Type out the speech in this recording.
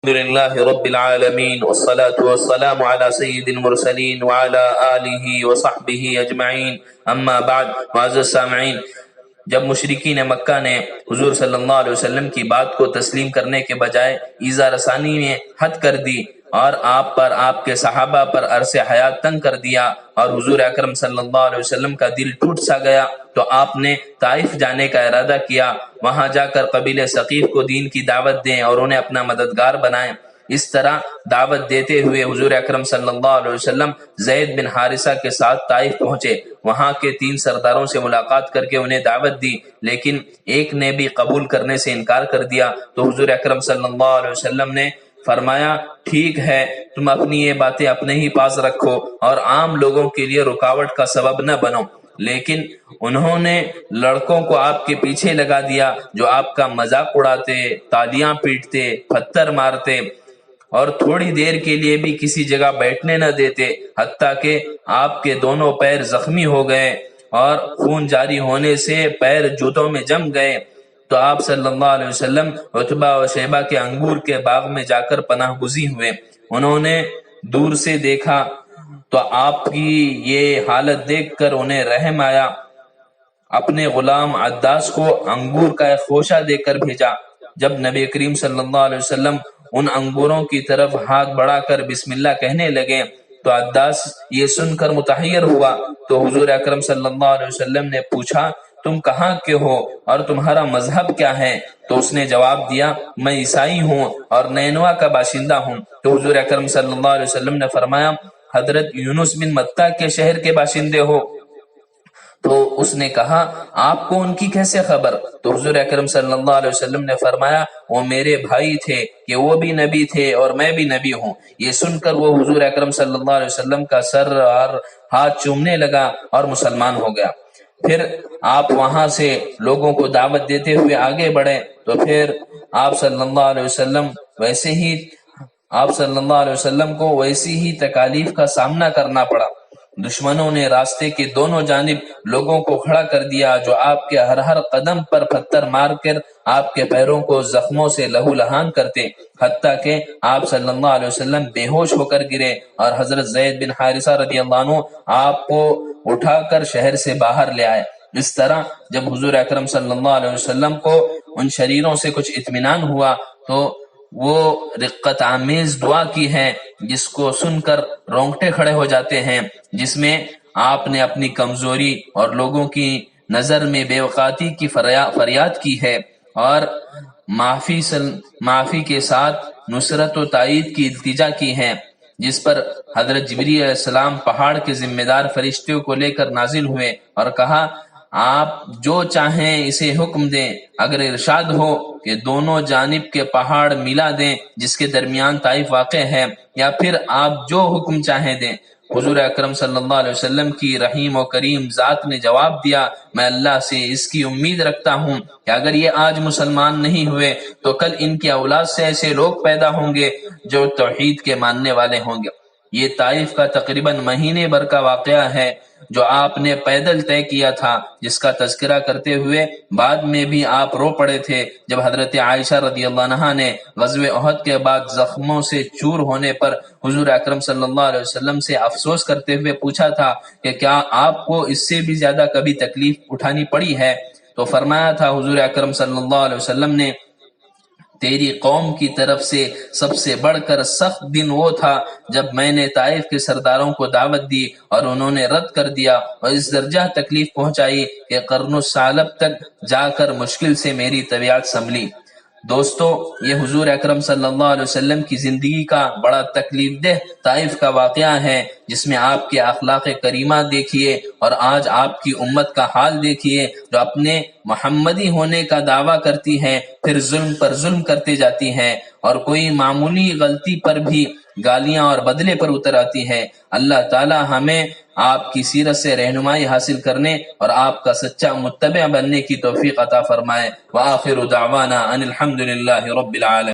لله رب العالمين والصلاة والسلام على سيد المرسلين وعلى آله وصحبه اجمعین اما بعد. معزز سامعین، جب مشرکین مکہ نے حضور صلی اللہ علیہ وسلم کی بات کو تسلیم کرنے کے بجائے ایذا رسانی میں حد کر دی اور آپ پر، آپ کے صحابہ پر عرص حیات تنگ کر دیا اور حضور اکرم صلی اللہ علیہ وسلم کا دل ٹوٹ سا گیا، تو آپ نے طائف جانے کا ارادہ کیا. وہاں جا کر قبیلہ ثقیف کو دین کی دعوت دیں اور انہیں اپنا مددگار بنائیں. اس طرح دعوت دیتے ہوئے حضور اکرم صلی اللہ علیہ وسلم زید بن حارثہ کے ساتھ طائف پہنچے. وہاں کے 3 سرداروں سے ملاقات کر کے انہیں دعوت دی، لیکن ایک نے بھی قبول کرنے سے انکار کر دیا. تو حضور اکرم صلی اللہ علیہ وسلم نے فرمایا، ٹھیک ہے، تم اپنی یہ باتیں اپنے ہی پاس رکھو اور عام لوگوں کے لیے رکاوٹ کا سبب نہ بنو. لیکن انہوں نے لڑکوں کو آپ کے پیچھے لگا دیا جو آپ کا مذاق اڑاتے، تالیاں پیٹتے، پتھر مارتے اور تھوڑی دیر کے لیے بھی کسی جگہ بیٹھنے نہ دیتے، حتیٰ کہ آپ کے دونوں پیر زخمی ہو گئے اور خون جاری ہونے سے پیر جوتوں میں جم گئے. تو آپ صلی اللہ علیہ وسلم عتبہ و شیبہ کے انگور کے باغ میں جا کر پناہ گزین ہوئے. انہوں نے دور سے دیکھا تو آپ کی یہ حالت دیکھ کر انہیں رحم آیا. اپنے غلام عداس کو انگور کا ایک خوشہ دے کر بھیجا. جب نبی کریم صلی اللہ علیہ وسلم ان انگوروں کی طرف ہاتھ بڑھا کر بسم اللہ کہنے لگے تو عداس یہ سن کر متحیر ہوا. تو حضور اکرم صلی اللہ علیہ وسلم نے پوچھا، تم کہاں کے ہو اور تمہارا مذہب کیا ہے؟ تو اس نے جواب دیا، میں عیسائی ہوں اور نینوا کا باشندہ ہوں. تو حضور اکرم صلی اللہ علیہ وسلم نے فرمایا، حضرت یونس بن متہ کے شہر کے باشندے ہو؟ تو اس نے کہا، آپ کو ان کی کیسے خبر؟ تو حضور اکرم صلی اللہ علیہ وسلم نے فرمایا، وہ میرے بھائی تھے کہ وہ بھی نبی تھے اور میں بھی نبی ہوں. یہ سن کر وہ حضور اکرم صلی اللہ علیہ وسلم کا سر اور ہاتھ چومنے لگا اور مسلمان ہو گیا. پھر آپ وہاں سے لوگوں کو دعوت دیتے ہوئے آگے بڑھے. تو پھر آپ صلی اللہ علیہ وسلم کو ویسی ہی تکالیف کا سامنا کرنا پڑا. دشمنوں نے راستے کے دونوں جانب لوگوں کو کھڑا کر دیا جو آپ کے ہر قدم پر پتھر مار کر آپ کے پیروں کو زخموں سے لہو لہان کرتے، حتیٰ کہ آپ صلی اللہ علیہ وسلم بے ہوش ہو کر گرے اور حضرت زید بن حارثہ رضی اللہ عنہ آپ کو اٹھا کر شہر سے باہر لے آئے. اس طرح جب حضور اکرم صلی اللہ علیہ وسلم کو ان شریروں سے کچھ اطمینان ہوا تو وہ رقت آمیز دعا کی ہے جس کو سن کر رونگٹے کھڑے ہو جاتے ہیں، جس میں آپ نے اپنی کمزوری اور لوگوں کی نظر میں بے وقاتی کی فریاد کی ہے اور معافی کے ساتھ نصرت و تائید کی التجا کی ہے، جس پر حضرت جبریل علیہ السلام پہاڑ کے ذمہ دار فرشتوں کو لے کر نازل ہوئے اور کہا، آپ جو چاہیں اسے حکم دیں، اگر ارشاد ہو کہ دونوں جانب کے پہاڑ ملا دیں جس کے درمیان طائف واقع ہے، یا پھر آپ جو حکم چاہیں دیں. حضور اکرم صلی اللہ علیہ وسلم کی رحیم و کریم ذات نے جواب دیا، میں اللہ سے اس کی امید رکھتا ہوں کہ اگر یہ آج مسلمان نہیں ہوئے تو کل ان کی اولاد سے ایسے لوگ پیدا ہوں گے جو توحید کے ماننے والے ہوں گے. یہ طائف کا تقریباً مہینے بھر کا واقعہ ہے جو آپ نے پیدل طے کیا تھا، جس کا تذکرہ کرتے ہوئے بعد میں بھی آپ رو پڑے تھے جب حضرت عائشہ رضی اللہ عنہا نے غزوہ احد کے بعد زخموں سے چور ہونے پر حضور اکرم صلی اللہ علیہ وسلم سے افسوس کرتے ہوئے پوچھا تھا کہ کیا آپ کو اس سے بھی زیادہ کبھی تکلیف اٹھانی پڑی ہے؟ تو فرمایا تھا حضور اکرم صلی اللہ علیہ وسلم نے، تیری قوم کی طرف سے سب سے بڑھ کر سخت دن وہ تھا جب میں نے طائف کے سرداروں کو دعوت دی اور انہوں نے رد کر دیا اور اس درجہ تکلیف پہنچائی کہ قرن الثعلب تک جا کر مشکل سے میری طبیعت سنبھلی. دوستو، یہ حضور اکرم صلی اللہ علیہ وسلم کی زندگی کا بڑا تکلیف دہ طائف کا واقعہ ہے، جس میں آپ کے اخلاق کریمہ دیکھیے اور آج آپ کی امت کا حال دیکھیے جو اپنے محمدی ہونے کا دعویٰ کرتی ہے پھر ظلم پر ظلم کرتے جاتی ہے اور کوئی معمولی غلطی پر بھی گالیاں اور بدلے پر اتر آتی ہے. اللہ تعالی ہمیں آپ کی سیرت سے رہنمائی حاصل کرنے اور آپ کا سچا متبع بننے کی توفیق عطا فرمائے. وآخر دعوانا ان الحمد للہ رب العالمین.